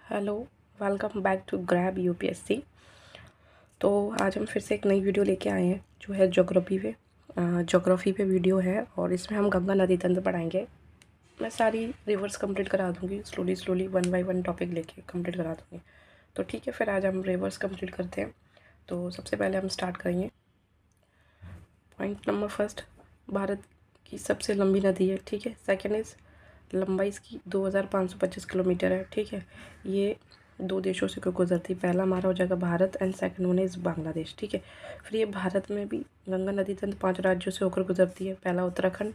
Hello, welcome back to Grab UPSC. तो आज हम फिर से एक नई वीडियो लेके आए हैं जो है ज्योग्राफी पे वीडियो है और इसमें हम गंगा नदी तंत्र पढ़ाएंगे। मैं सारी रिवर्स कंप्लीट करा दूंगी, slowly one by one topic लेके कंप्लीट करा दूंगी। तो ठीक है, फिर आज हम रिवर्स कंप्लीट करते हैं। तो सबसे पहले हम स्टार्ट करेंगे। पॉइंट नंबर फर्स्ट, भारत की सबसे लंबी नदी है। ठीक है। सेकेंड इज़ लंबाई इसकी 2525 किलोमीटर है। ठीक है। ये दो देशों से गुजरती है। पहला हमारा हो जाएगा Bharat and second one is Bangladesh. ठीक है। फिर ये भारत में भी गंगा नदी तंत्र 5 राज्यों से होकर गुजरती है। पहला उत्तराखंड,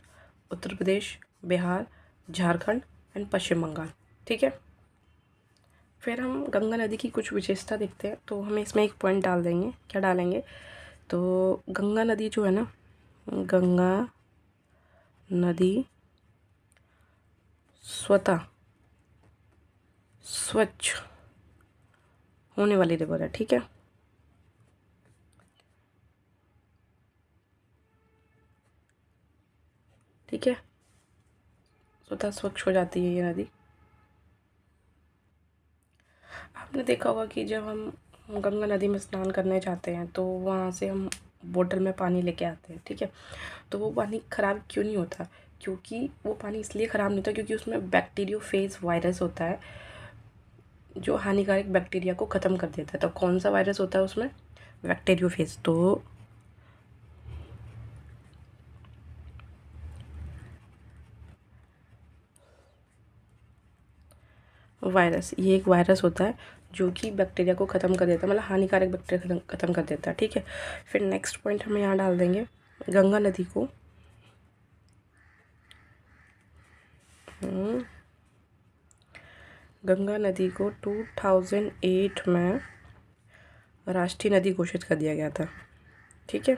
उत्तर प्रदेश, बिहार, झारखंड एंड पश्चिम बंगाल। ठीक है। फिर हम गंगा नदी की कुछ विशेषता देखते हैं। तो हमें इसमें एक पॉइंट डाल देंगे। क्या डालेंगे? तो गंगा नदी जो है ना, गंगा नदी स्वतः स्वच्छ होने वाली रिवर है। ठीक है। ठीक है, स्वतः स्वच्छ हो जाती है ये नदी। आपने देखा होगा कि जब हम गंगा नदी में स्नान करने जाते हैं तो वहाँ से हम बोतल में पानी लेके आते हैं। ठीक है। तो वो पानी ख़राब क्यों नहीं होता? क्योंकि वो पानी इसलिए ख़राब नहीं होता क्योंकि उसमें बैक्टीरियोफेज वायरस होता है जो हानिकारक बैक्टीरिया को ख़त्म कर देता है। तो कौन सा वायरस होता है उसमें? बैक्टीरियोफेज। तो वायरस, ये एक वायरस होता है जो कि बैक्टीरिया को ख़त्म कर देता है, मतलब हानिकारक बैक्टीरिया ख़त्म कर देता है। ठीक है। फिर नेक्स्ट पॉइंट हम यहाँ डाल देंगे, गंगा नदी को गंगा नदी को 2008 में राष्ट्रीय नदी घोषित कर दिया गया था। ठीक है।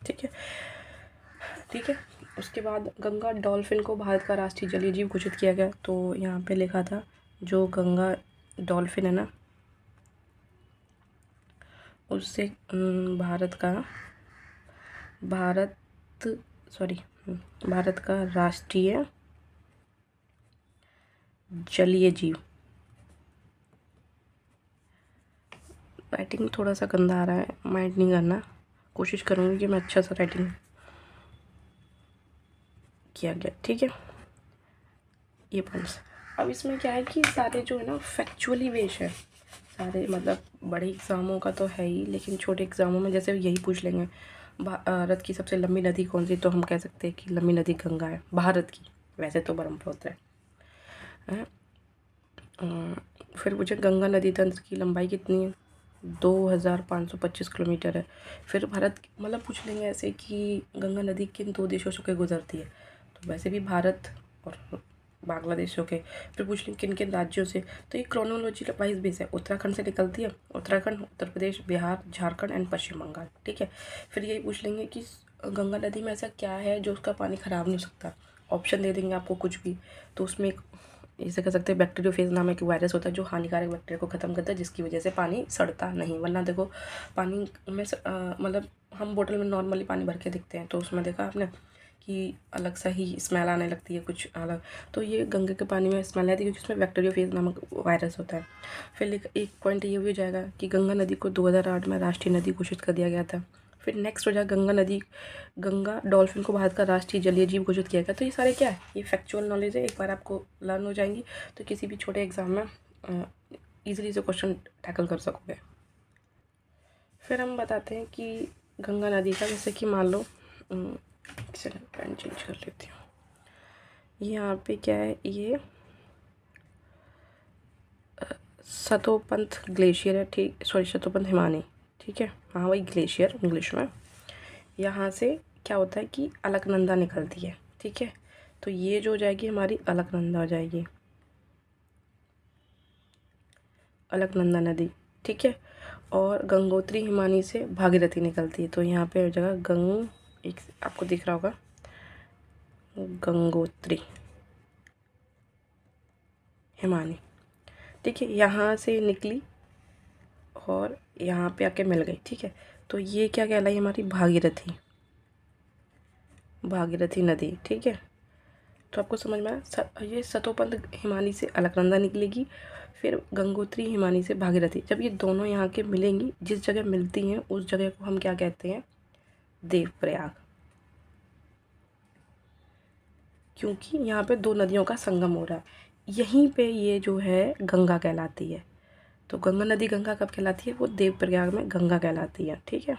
ठीक है। ठीक है। उसके बाद गंगा डॉल्फिन को भारत का राष्ट्रीय जलीय जीव घोषित किया गया। तो यहाँ पे लिखा था जो गंगा डॉल्फिन है ना, उससे भारत का भारत सॉरी भारत का राष्ट्रीय जलीय जीव। राइटिंग थोड़ा सा गंदा आ रहा है, माइंड नहीं करना, कोशिश करूँगी कि मैं अच्छा सा राइटिंग किया गया। ठीक है। ये पॉइंट्स। अब इसमें क्या है कि सारे जो है ना फैक्चुअली बेस है सारे, मतलब बड़े एग्ज़ामों का तो है ही, लेकिन छोटे एग्ज़ामों में जैसे यही पूछ लेंगे भारत की सबसे लंबी नदी कौन सी, तो हम कह सकते हैं कि लंबी नदी गंगा है भारत की। वैसे तो ब्रह्मपुत्र है। फिर पूछे गंगा नदी तंत्र की लंबाई कितनी है? 2525 किलोमीटर है। फिर भारत, मतलब पूछ लेंगे ऐसे कि गंगा नदी किन दो देशों से गुजरती है, तो वैसे भी भारत और बांग्लादेश के। फिर पूछ लेंगे किन किन राज्यों से, तो ये क्रोनोलॉजी वाइज बेस है। उत्तराखंड से निकलती है, उत्तराखंड, उत्तर प्रदेश, बिहार, झारखंड एंड पश्चिम बंगाल। ठीक है। फिर यही पूछ लेंगे कि गंगा नदी में ऐसा क्या है जो उसका पानी ख़राब नहीं हो सकता। ऑप्शन दे देंगे आपको कुछ भी, तो उसमें एक इसे कह सकते हैं बैक्टीरियोफेज नाम एक वायरस होता है जो हानिकारक बैक्टीरिया को ख़त्म करता है, जिसकी वजह से पानी सड़ता नहीं। वरना देखो पानी में मतलब हम बोतल में नॉर्मली पानी भर के देखते हैं तो उसमें देखा आपने कि अलग सा ही स्मेल आने लगती है, कुछ अलग। तो ये गंगा के पानी में स्मेल आती है क्योंकि उसमें बैक्टीरियोफेज नामक वायरस होता है। फिर एक पॉइंट ये भी हो जाएगा कि गंगा नदी को 2008 में राष्ट्रीय नदी घोषित कर दिया गया था। फिर नेक्स्ट हो जाएगा गंगा डॉल्फिन को भारत का राष्ट्रीय जलीय जीव घोषित किया गया। तो ये सारे क्या है, ये फैक्चुअल नॉलेज है, एक बार आपको लर्न हो जाएंगी तो किसी भी छोटे एग्जाम में ईजिली से क्वेश्चन टैकल कर सकोगे। फिर हम बताते हैं कि गंगा नदी का, जैसे कि मान लो चलो पेन चेंज कर लेती हूँ। यहाँ पे क्या है, ये सतोपंथ ग्लेशियर है। ठीक, सॉरी सतोपंथ हिमानी। ठीक है, हाँ वही ग्लेशियर इंग्लिश में। यहाँ से क्या होता है कि अलकनंदा निकलती है। ठीक है। तो ये जो हो जाएगी हमारी अलकनंदा हो जाएगी, अलकनंदा नदी। ठीक है। और गंगोत्री हिमानी से भागीरथी निकलती है। तो यहाँ पे हो जाएगा एक आपको दिख रहा होगा गंगोत्री हिमानी। ठीक है। यहाँ से निकली और यहाँ पे आके मिल गई। ठीक है। तो ये क्या कहलाई हमारी भागीरथी, भागीरथी नदी। ठीक है, तो आपको समझ में आया। ये सतोपंथ हिमानी से अलकनंदा निकलेगी, फिर गंगोत्री हिमानी से भागीरथी। जब ये दोनों यहाँ के मिलेंगी, जिस जगह मिलती हैं उस जगह को हम क्या कहते हैं, देवप्रयाग, क्योंकि यहाँ पे दो नदियों का संगम हो रहा है। यहीं पे ये जो है गंगा कहलाती है। तो गंगा नदी गंगा कब कहलाती है, वो देवप्रयाग में गंगा कहलाती है। ठीक है,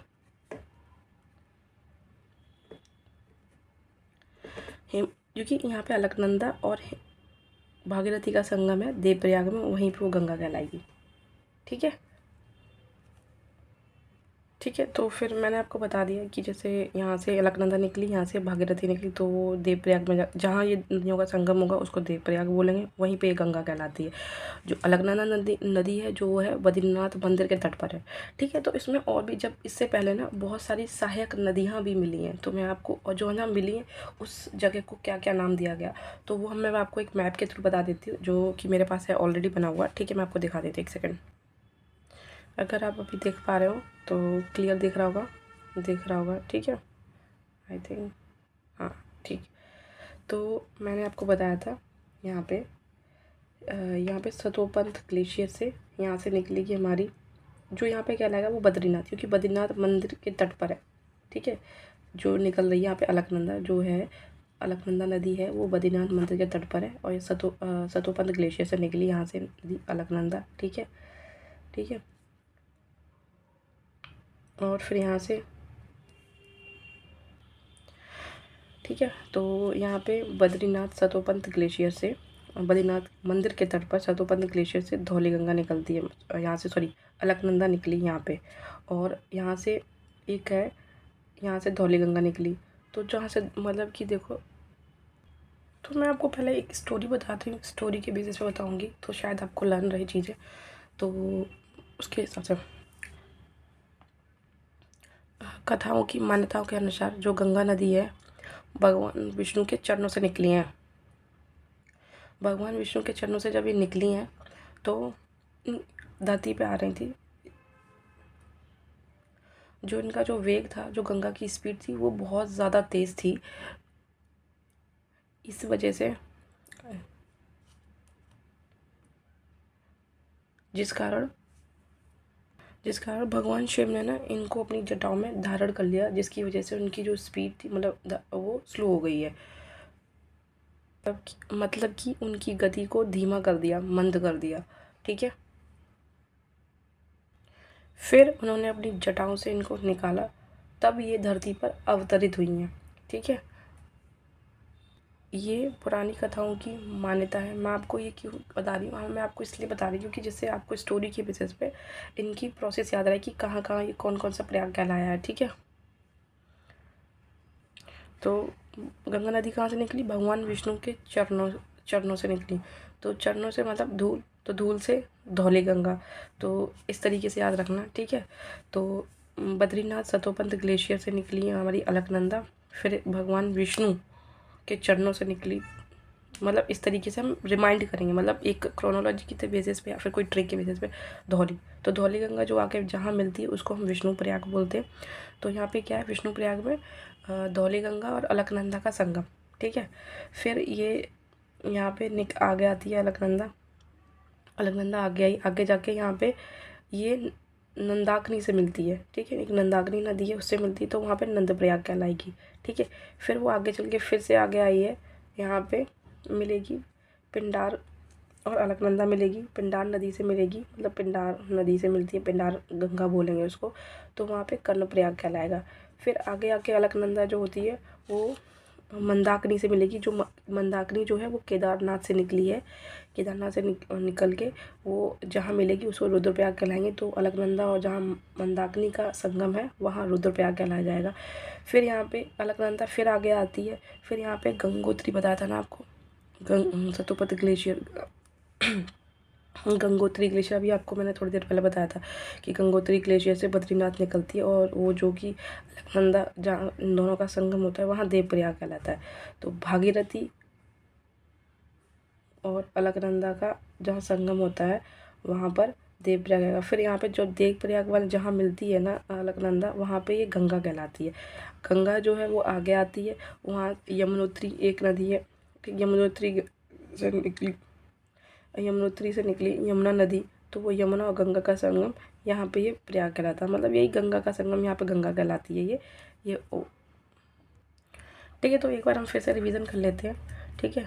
क्योंकि यहाँ पे अलकनंदा और भागीरथी का संगम है देवप्रयाग में, वहीं पे वो गंगा कहलाएगी। ठीक है, ठीक है। तो फिर मैंने आपको बता दिया कि जैसे यहाँ से अलकनंदा निकली, यहाँ से भागीरथी निकली, तो वो देवप्रयाग में जहाँ ये नदियों का संगम होगा उसको देवप्रयाग बोलेंगे, वहीं पे गंगा कहलाती है। जो अलकनंदा नदी है जो है बद्रीनाथ मंदिर के तट पर है। ठीक है, तो इसमें और भी, जब इससे पहले ना बहुत सारी सहायक नदियाँ भी मिली हैं, तो मैं आपको, और जो ना मिली हैं उस जगह को क्या क्या नाम दिया गया, तो वो मैं आपको एक मैप के थ्रू बता देती हूँ, जो कि मेरे पास है ऑलरेडी बना हुआ। ठीक है, मैं आपको दिखा देती हूँ, एक सेकेंड। अगर आप अभी देख पा रहे हो तो क्लियर दिख रहा होगा, दिख रहा होगा। ठीक है, आई थिंक, हाँ ठीक। तो मैंने आपको बताया था यहाँ पे सतोपंथ ग्लेशियर से यहाँ से निकलेगी हमारी, जो यहाँ पे कहलाएगा वो बद्रीनाथ, क्योंकि बद्रीनाथ मंदिर के तट पर है। ठीक है, जो निकल रही है यहाँ पे अलकनंदा, जो है अलकनंदा नदी है वो बद्रीनाथ मंदिर के तट पर है, और ये सतोपंथ ग्लेशियर से निकली यहाँ से नदी अलकनंदा। ठीक है, ठीक है। और फिर यहाँ से, ठीक है, तो यहाँ पे बद्रीनाथ सतोपंथ ग्लेशियर से, बद्रीनाथ मंदिर के तट पर सतोपंथ ग्लेशियर से धौलीगंगा निकलती है, यहाँ से सॉरी अलकनंदा निकली यहाँ पे, और यहाँ से एक है, यहाँ से धौलीगंगा निकली। तो जहाँ से मतलब कि देखो, तो मैं आपको पहले एक स्टोरी बताती हूँ, स्टोरी के बेसिस पे बताऊँगी तो शायद आपको लर्न रही चीज़ें, तो उसके हिसाब से कथाओं की मान्यताओं के अनुसार जो गंगा नदी है भगवान विष्णु के चरणों से निकली हैं। भगवान विष्णु के चरणों से जब ये निकली हैं तो धरती पे आ रही थी। जो इनका जो वेग था, जो गंगा की स्पीड थी, वो बहुत ज़्यादा तेज़ थी। इस वजह से जिस कारण भगवान शिव ने ना इनको अपनी जटाओं में धारण कर लिया, जिसकी वजह से उनकी जो स्पीड थी मतलब वो स्लो हो गई है। मतलब कि उनकी गति को धीमा कर दिया, मंद कर दिया। ठीक है, फिर उन्होंने अपनी जटाओं से इनको निकाला, तब ये धरती पर अवतरित हुई हैं। ठीक है, ये पुरानी कथाओं की मान्यता है। मैं आपको ये क्यों बता रही हूँ, मैं आपको इसलिए बता रही हूँ क्योंकि जिससे आपको स्टोरी के बेसिस पे इनकी प्रोसेस याद रहे कि कहाँ कहाँ ये कौन कौन सा प्रयाग कहलाया है। ठीक है, तो गंगा नदी कहाँ से निकली, भगवान विष्णु के चरणों से निकली। तो चरणों से मतलब धूल, तो धूल से धौली गंगा, तो इस तरीके से याद रखना। ठीक है, तो बद्रीनाथ सतोपंथ ग्लेशियर से निकली हमारी अलकनंदा, फिर भगवान विष्णु के चरणों से निकली। मतलब इस तरीके से हम रिमाइंड करेंगे, मतलब एक क्रोनोलॉजी के बेसिस पे या फिर कोई ट्रिक के बेसिस पे। धौली, तो धौली गंगा जो आके जहाँ मिलती है उसको हम विष्णु प्रयाग बोलते हैं। तो यहाँ पे क्या है, विष्णु प्रयाग में धौली गंगा और अलकनंदा का संगम। ठीक है, फिर ये यहाँ पे आगे आती है अलकनंदा आगे जाके यहाँ पे ये नंदाकिनी से मिलती है। ठीक है, एक नंदाकिनी नदी है, उससे मिलती है, तो वहाँ पे नंदप्रयाग कहलाएगी। ठीक है, फिर वो आगे चल के फिर से आगे आई है, यहाँ पे मिलेगी पिंडार, और अलकनंदा मिलेगी पिंडार नदी से मिलेगी, मतलब पिंडार नदी से मिलती है, पिंडार गंगा बोलेंगे उसको, तो वहाँ पे कर्णप्रयाग कहलाएगा। फिर आगे आके अलकनंदा जो होती है वो मंदाकिनी से मिलेगी, जो मंदाकिनी जो है वो केदारनाथ से निकली है। केदारनाथ से निकल के वो जहाँ मिलेगी उसको रुद्रप्रयाग कहलाएंगे। तो अलकनंदा और जहाँ मंदाकिनी का संगम है वहाँ रुद्रप्रयाग कहलाया जाएगा। फिर यहाँ पे अलकनंदा फिर आगे आती है, फिर यहाँ पे गंगोत्री बताया था ना आपको, सतोपंथ ग्लेशियर गंगोत्री ग्लेशियर अभी आपको मैंने थोड़ी देर पहले बताया था कि गंगोत्री ग्लेशियर से बद्रीनाथ निकलती है, और वो जो कि अलकनंदा जहाँ इन दोनों का संगम होता है वहाँ देवप्रयाग कहलाता है। तो भागीरथी और अलकनंदा का जहाँ संगम होता है वहाँ पर देवप्रयाग आएगा। फिर यहाँ पे जो देवप्रयाग वाले जहाँ मिलती है ना अलकनंदा, वहाँ पे ये गंगा कहलाती है। गंगा जो है वो आगे आती है, वहाँ यमुनोत्री एक नदी है, यमुनोत्री से निकली यमुना नदी, तो वो यमुना और गंगा का संगम यहाँ पे ये प्रयाग कहलाता है। मतलब यही गंगा का संगम, यहाँ पे गंगा कहलाती है ये ठीक है। तो एक बार हम फिर से रिवीजन कर लेते हैं, ठीक है।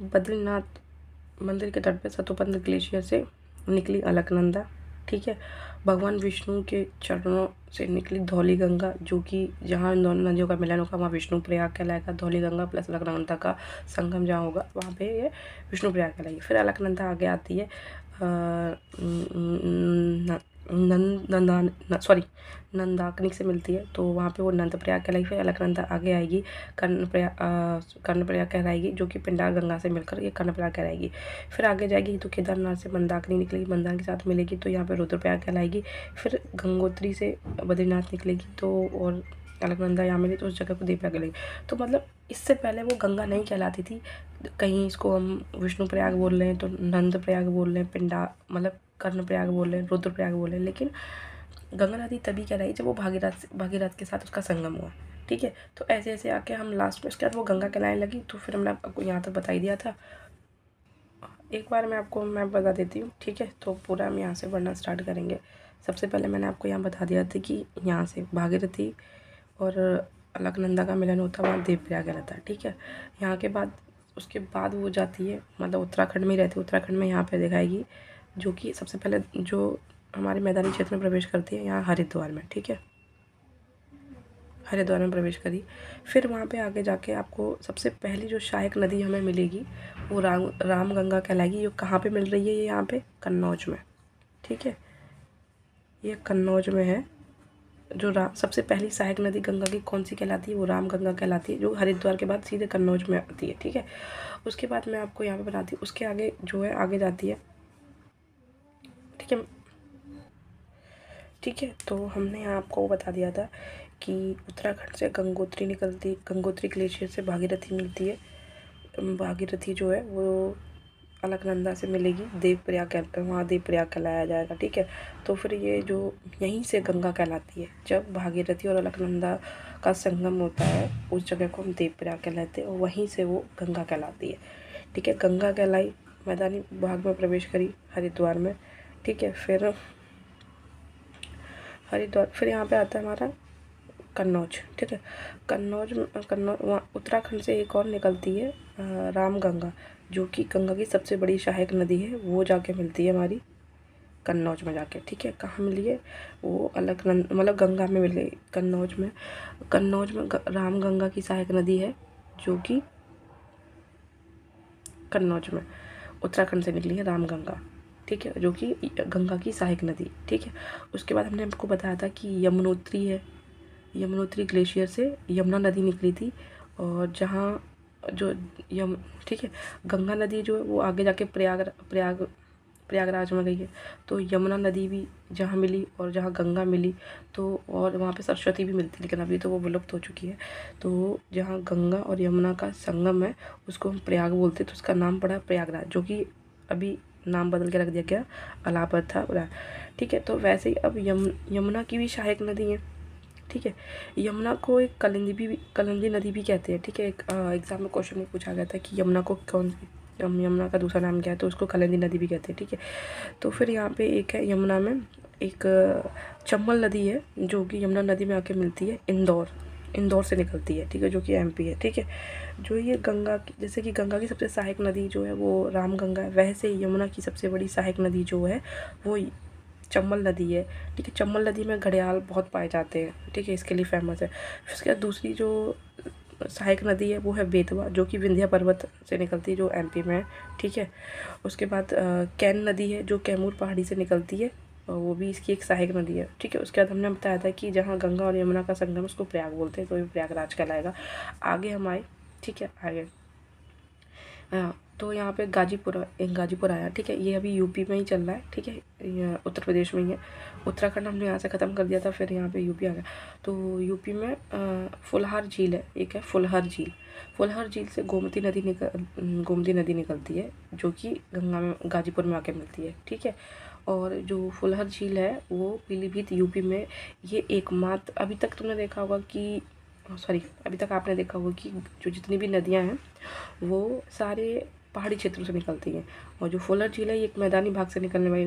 बद्रीनाथ मंदिर के तट पे सतोपंथ ग्लेशियर से निकली अलकनंदा, ठीक है। भगवान विष्णु के चरणों से निकली धौली गंगा, जो कि जहाँ दोनों नदियों का मिलन होगा वहाँ विष्णु प्रयाग कहलाएगा। धौली गंगा प्लस अलकनंदा का संगम जहाँ होगा वहाँ पे ये विष्णु प्रयाग कहलाएगी। फिर अलकनंदा आगे आती है नंदाकनी से मिलती है, तो वहाँ पे वो नंद प्रयाग कहलाएगी। फिर अलकनंदा आगे आएगी कर्णप्रयाग कहलाएगी, जो कि पिंडार गंगा से मिलकर ये कर्णप्रयाग कहलाएगी। फिर आगे जाएगी तो केदारनाथ से मंदाकिनी निकलेगी, मंदार के साथ मिलेगी तो यहाँ पे रुद्रप्रयाग कहलाएगी। फिर गंगोत्री से बद्रीनाथ निकलेगी तो और अलकनंदा यहाँ मिली तो उस जगह को देवप्रयाग कहलाएगी। तो मतलब इससे पहले वो गंगा नहीं कहलाती थी, कहीं इसको हम विष्णु प्रयाग बोल रहे हैं तो नंद प्रयाग बोल रहे हैं, मतलब कर्णप्रयाग बोल रहे हैं, रुद्रप्रयाग बोल रहे हैं। लेकिन गंगा नदी तभी कहलाई जब वो भागीरथ के साथ उसका संगम हुआ, ठीक है। तो ऐसे ऐसे आके हम लास्ट में उसके बाद वो गंगा कहलाने लगी। तो फिर हमने आपको यहाँ तक बता ही दिया था। एक बार मैं आपको मैप बता देती हूँ, ठीक है। तो पूरा हम यहाँ से पढ़ना स्टार्ट करेंगे। सबसे पहले मैंने आपको यहाँ बता दिया था कि यहाँ से भागीरथी और अलकनंदा का मिलन होता है, वहाँ देवप्रयाग कहलाता है, ठीक है। यहाँ के बाद उसके बाद वो जाती है, मतलब उत्तराखंड में ही रहती है। उत्तराखंड में यहाँ पे दिखाएगी, जो कि सबसे पहले जो हमारे मैदानी क्षेत्र में प्रवेश करती है यहाँ हरिद्वार में, ठीक है। हरिद्वार में प्रवेश करी। फिर वहाँ पे आगे जाके आपको सबसे पहली जो सहायक नदी हमें मिलेगी वो राम गंगा कहलाएगी। ये कहाँ पे मिल रही है? ये यहाँ पे कन्नौज में, ठीक है। ये कन्नौज में है। जो सबसे पहली सहायक नदी गंगा की कौन सी कहलाती है? वो राम गंगा कहलाती है, जो हरिद्वार के बाद सीधे कन्नौज में आती है, ठीक है। उसके बाद मैं आपको यहाँ पे बताती हूँ, उसके आगे जो है आगे जाती है, ठीक है, ठीक है। तो हमने यहाँ आपको बता दिया था कि उत्तराखंड से गंगोत्री ग्लेशियर से भागीरथी मिलती है। भागीरथी जो है वो अलकनंदा से मिलेगी, वहाँ देवप्रयाग कहलाया जाएगा, ठीक है। तो फिर ये जो यहीं से गंगा कहलाती है, जब भागीरथी और अलकनंदा का संगम होता है उस जगह को हम देवप्रयाग कहलाते हैं और वहीं से वो गंगा कहलाती है, ठीक है। गंगा कहलाई, मैदानी भाग में प्रवेश करी हरिद्वार में, ठीक है। फिर हरिद्वार, फिर यहाँ पे आता है हमारा कन्नौज, ठीक है। कन्नौज वहाँ उत्तराखंड से एक और निकलती है राम गंगा, जो कि गंगा की सबसे बड़ी सहायक नदी है। वो जाके मिलती है हमारी कन्नौज में जाके, ठीक है। कहाँ मिली है? वो मतलब गंगा में मिल गई। कन्नौज में राम गंगा की सहायक नदी है, जो कि कन्नौज में उत्तराखंड से निकली है राम गंगा, ठीक है, जो कि गंगा की सहायक नदी, ठीक है। उसके बाद हमने आपको बताया था कि यमुनोत्री है, यमुनोत्री ग्लेशियर से यमुना नदी निकली थी और जहाँ जो ठीक है, गंगा नदी जो है वो आगे जाके प्रयागराज में गई है। तो यमुना नदी भी जहाँ मिली और जहाँ गंगा मिली, तो और वहाँ पे सरस्वती भी मिलती, लेकिन अभी तो वो विलुप्त हो चुकी है। तो जहाँ गंगा और यमुना का संगम है उसको हम प्रयाग बोलते, तो उसका नाम पड़ा प्रयागराज, जो कि अभी नाम बदल के रख दिया गया, इलाहाबाद था, ठीक है। तो वैसे ही अब यमुना की भी सहायक नदी है, ठीक है। यमुना को एक कलिंदी नदी भी कहते हैं, ठीक है। एक एग्जाम में क्वेश्चन में पूछा गया था कि यमुना को यमुना का दूसरा नाम क्या है, तो उसको कलिंदी नदी भी कहते हैं, ठीक है। तो फिर यहाँ पे एक है यमुना में एक चंबल नदी है, जो कि यमुना नदी में आके मिलती है इंदौर से निकलती है, ठीक है, जो कि एमपी है, ठीक है। जो ये गंगा की, जैसे कि गंगा की सबसे सहायक नदी जो है वो राम गंगा है, वैसे ही यमुना की सबसे बड़ी सहायक नदी जो है वो चंबल नदी है, ठीक है। चंबल नदी में घड़ियाल बहुत पाए जाते हैं, ठीक है, इसके लिए फेमस है। उसके बाद दूसरी जो सहायक नदी है वो है बेतवा, जो कि विंध्या पर्वत से निकलती है, जो एमपी में है, ठीक है। उसके बाद कैन नदी है, जो कैमूर पहाड़ी से निकलती है, वो भी इसकी एक सहायक नदी है, ठीक है। उसके बाद हमने बताया था कि जहाँ गंगा और यमुना का संगम उसको प्रयाग बोलते हैं, तो ये प्रयागराज कहलाएगा। आगे हम आए, ठीक है, आगे तो यहाँ पे गाजीपुर आया, ठीक है। ये अभी यूपी में ही चल रहा है, ठीक है, उत्तर प्रदेश में ही है। उत्तराखंड हमने यहाँ से ख़त्म कर दिया था, फिर यहाँ पे यूपी आ गया। तो यूपी में फुलहार झील है, एक है फुलहार झील से गोमती नदी निकलती है, जो कि गंगा में गाजीपुर में आके मिलती है, ठीक है। और जो फुलहर झील है वो पीलीभीत यूपी में, ये एकमात्र, अभी तक तुमने देखा होगा कि अभी तक आपने देखा होगा कि जो जितनी भी नदियाँ हैं वो सारे पहाड़ी क्षेत्रों से निकलती हैं, और जो फुलहर झील है ये एक मैदानी भाग से निकलने वाली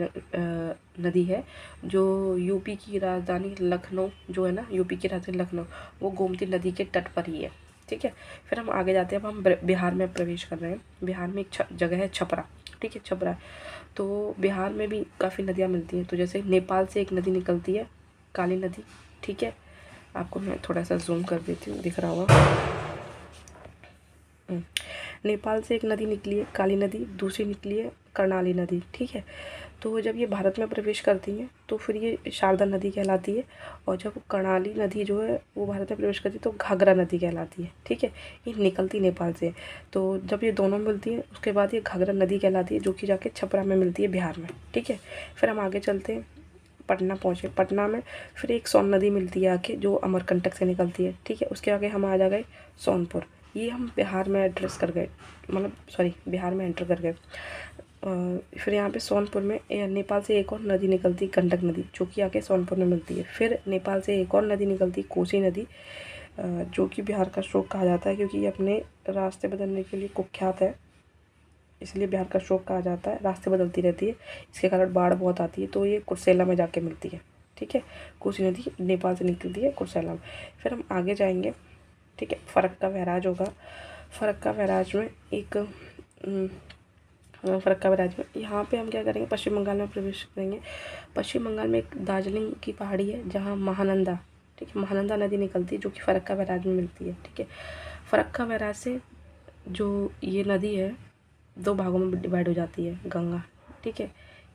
नदी है, जो यूपी की राजधानी लखनऊ जो है ना, यूपी की राजधानी लखनऊ, वो गोमती नदी के तट पर ही है। ठीक है, फिर हम आगे जाते हैं। अब हम बिहार में प्रवेश कर रहे हैं। बिहार में एक जगह है छपरा। ठीक है, छपरा। तो बिहार में भी काफ़ी नदियाँ मिलती हैं। तो जैसे नेपाल से एक नदी निकलती है, काली नदी। ठीक है, आपको मैं थोड़ा सा जूम कर देती हूँ, दिख रहा होगा। नेपाल से एक नदी निकली है काली नदी, दूसरी निकली है कर्णाली नदी। ठीक है, तो जब ये भारत में प्रवेश करती हैं तो फिर ये शारदा नदी कहलाती है, और जब कर्णाली नदी जो है वो भारत में प्रवेश करती है तो घाघरा नदी कहलाती है। ठीक है, ये निकलती नेपाल से। तो जब ये दोनों मिलती हैं उसके बाद ये घाघरा नदी कहलाती है, जो कि जाके छपरा में मिलती है बिहार में। ठीक है, फिर हम आगे चलते हैं, पटना पहुँचे। पटना में फिर एक सोन नदी मिलती है आके, जो अमरकंटक से निकलती है। ठीक है, उसके आगे हम आ जा गए सोनपुर। ये हम बिहार में एड्रेस कर गए, मतलब बिहार में एंटर कर गए। फिर यहाँ पे सोनपुर में नेपाल से एक और नदी निकलती है, गंडक नदी, जो कि आके सोनपुर में मिलती है। फिर नेपाल से एक और नदी निकलती है, कोसी नदी, जो कि बिहार का शोक कहा जाता है, क्योंकि ये अपने रास्ते बदलने के लिए कुख्यात है, इसलिए बिहार का शोक कहा जाता है। रास्ते बदलती रहती है, इसके कारण बाढ़ बहुत आती है, तो ये कुर्सेला में जाके मिलती है। ठीक है, कोसी नदी नेपाल से निकलती है कुर्सेला में। फिर हम आगे जाएंगे। ठीक है, फरक्का बैराज होगा। फरक्का बैराज में यहाँ पे हम क्या करेंगे, पश्चिम बंगाल में प्रवेश करेंगे। पश्चिम बंगाल में एक दार्जिलिंग की पहाड़ी है जहाँ महानंदा, ठीक है, महानंदा नदी निकलती है, जो कि फरक्का बैराज में मिलती है। ठीक है, फरक्का बैराज से जो ये नदी है दो भागों में डिवाइड हो जाती है, गंगा। ठीक है,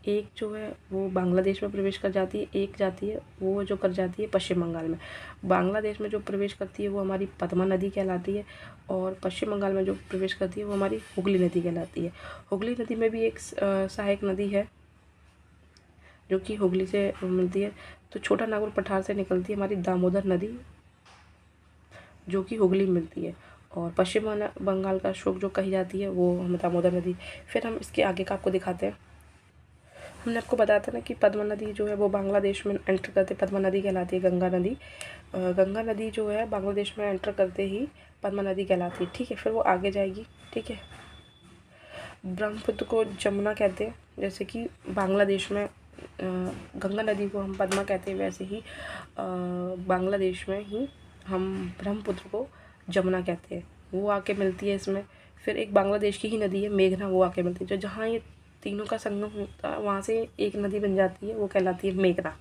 एक जो है वो बांग्लादेश में प्रवेश कर जाती है, एक जाती है वो जो कर जाती है पश्चिम बंगाल में। बांग्लादेश में जो प्रवेश करती है वो हमारी पद्मा नदी कहलाती है, और पश्चिम बंगाल में जो प्रवेश करती है वो हमारी हुगली नदी कहलाती है। हुगली नदी में भी एक सहायक नदी है जो कि हुगली से मिलती है। तो छोटा नागपुर पठार से निकलती है हमारी दामोदर नदी, जो कि हुगली मिलती है, और पश्चिम बंगाल का शोक जो कही जाती है वो हम दामोदर नदी। फिर हम इसके आगे का आपको दिखाते हैं। हमने आपको बताया था ना कि पद्मा नदी जो है वो बांग्लादेश में एंटर करते पद्मा नदी कहलाती है। गंगा नदी, गंगा नदी जो है बांग्लादेश में एंटर करते ही पद्मा नदी कहलाती है। ठीक है, फिर वो आगे जाएगी। ठीक है, ब्रह्मपुत्र को जमुना कहते हैं, जैसे कि बांग्लादेश में गंगा नदी को हम पद्मा कहते हैं, वैसे ही बांग्लादेश में ही हम ब्रह्मपुत्र को जमुना कहते हैं। वो आके मिलती है इसमें। फिर एक बांग्लादेश की ही नदी है मेघना, वो आके मिलती है। जो जहाँ ये तीनों का संगम होता है वहाँ से एक नदी बन जाती है, वो कहलाती है मेघना।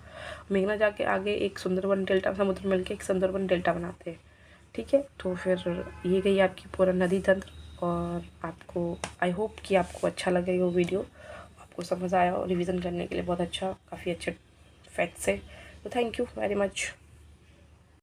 मेघना जाके आगे एक सुंदरबन डेल्टा, समुद्र मिलके एक सुंदरबन डेल्टा बनाते हैं। ठीक है, तो फिर ये गई आपकी पूरा नदी तंत्र, और आपको आई होप कि आपको अच्छा लगेगा वो वीडियो, आपको समझ आया, और रिवीजन करने के लिए बहुत अच्छा, काफ़ी अच्छे फैक्ट्स है। तो थैंक यू वेरी मच।